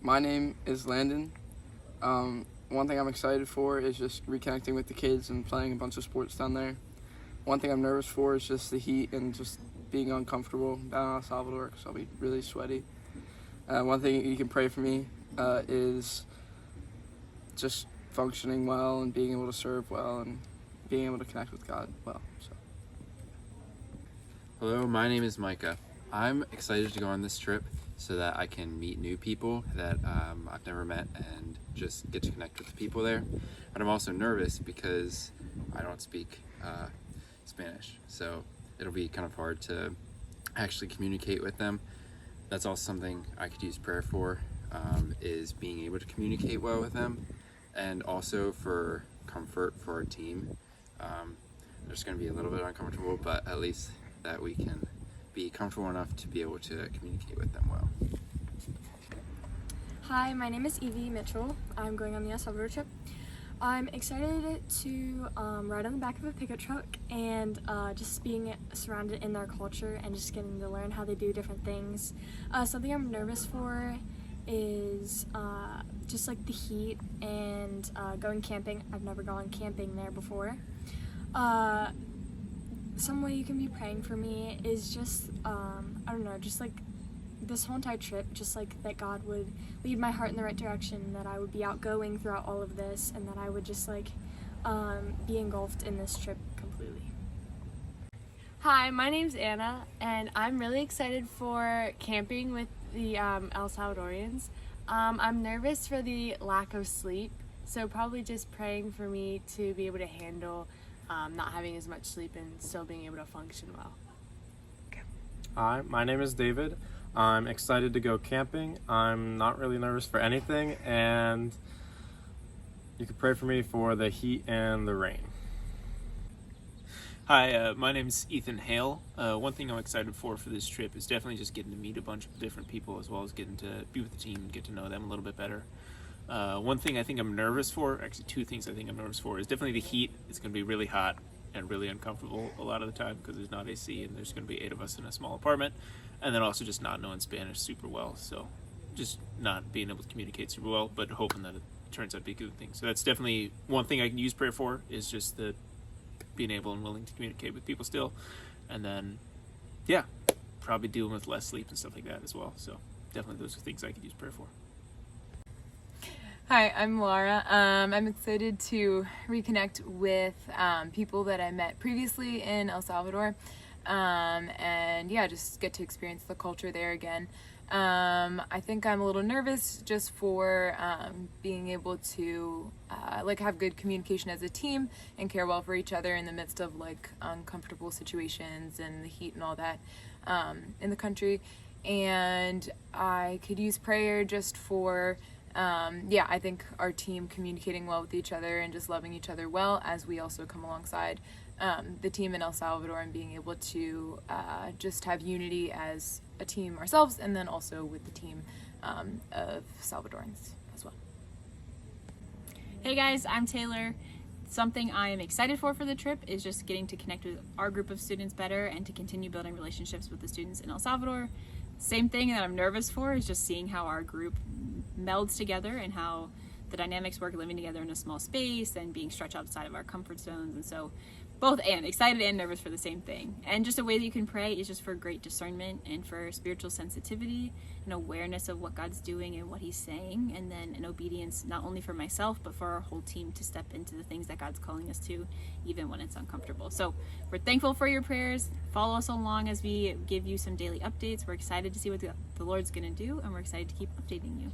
My name is Landon. One thing I'm excited for is just reconnecting with the kids and playing a bunch of sports down there. One thing I'm nervous for is just the heat and just being uncomfortable down in El Salvador because I'll be really sweaty. One thing you can pray for me is just functioning well and being able to serve well and being able to connect with God well. So. Hello, my name is Micah. I'm excited to go on this trip so that I can meet new people that I've never met and just get to connect with the people there. But I'm also nervous because I don't speak Spanish, so it'll be kind of hard to actually communicate with them. That's also something I could use prayer for, is being able to communicate well with them, and also for comfort for our team. There's going to be a little bit uncomfortable, but at least that we can be comfortable enough to be able to communicate with them well. Hi, my name is Evie Mitchell. I'm going on the El Salvador trip. I'm excited to ride on the back of a pickup truck and just being surrounded in their culture and just getting to learn how they do different things. Something I'm nervous for is just like the heat and going camping. I've never gone camping there before. Some way you can be praying for me is just, I don't know, just like this whole entire trip, just like that God would lead my heart in the right direction, that I would be outgoing throughout all of this, and that I would just like be engulfed in this trip completely. Hi, my name's Anna, and I'm really excited for camping with the El Salvadorians. I'm nervous for the lack of sleep, so probably just praying for me to be able to handle not having as much sleep and still being able to function well. Hi, my name is David. I'm excited to go camping. I'm not really nervous for anything, and you can pray for me for the heat and the rain. Hi, my name's Ethan Hale. One thing I'm excited for this trip is definitely just getting to meet a bunch of different people, as well as getting to be with the team and get to know them a little bit better. One thing I think I'm nervous for, actually two things I think I'm nervous for, is definitely the heat. It's going to be really hot and really uncomfortable a lot of the time because there's not AC and there's going to be 8 of us in a small apartment. And then also just not knowing Spanish super well, so just not being able to communicate super well, but hoping that it turns out to be a good thing. So that's definitely one thing I can use prayer for, is just the being able and willing to communicate with people still. And then, yeah, probably dealing with less sleep and stuff like that as well. So definitely those are things I could use prayer for. Hi, I'm Laura. I'm excited to reconnect with people that I met previously in El Salvador, and yeah, just get to experience the culture there again. I think I'm a little nervous just for being able to like have good communication as a team and care well for each other in the midst of like uncomfortable situations and the heat and all that in the country. And I could use prayer just for I think our team communicating well with each other and just loving each other well as we also come alongside the team in El Salvador, and being able to just have unity as a team ourselves, and then also with the team of Salvadorans as well. Hey guys, I'm Taylor. Something I am excited for the trip is just getting to connect with our group of students better and to continue building relationships with the students in El Salvador. Same thing that I'm nervous for is just seeing how our group melds together and how the dynamics work living together in a small space and being stretched outside of our comfort zones. And so both excited and nervous for the same thing. And just a way that you can pray is just for great discernment and for spiritual sensitivity and awareness of what God's doing and what he's saying, and then an obedience not only for myself but for our whole team to step into the things that God's calling us to, even when it's uncomfortable. So we're thankful for your prayers. Follow us along as we give you some daily updates. We're excited to see what the Lord's going to do, and we're excited to keep updating you.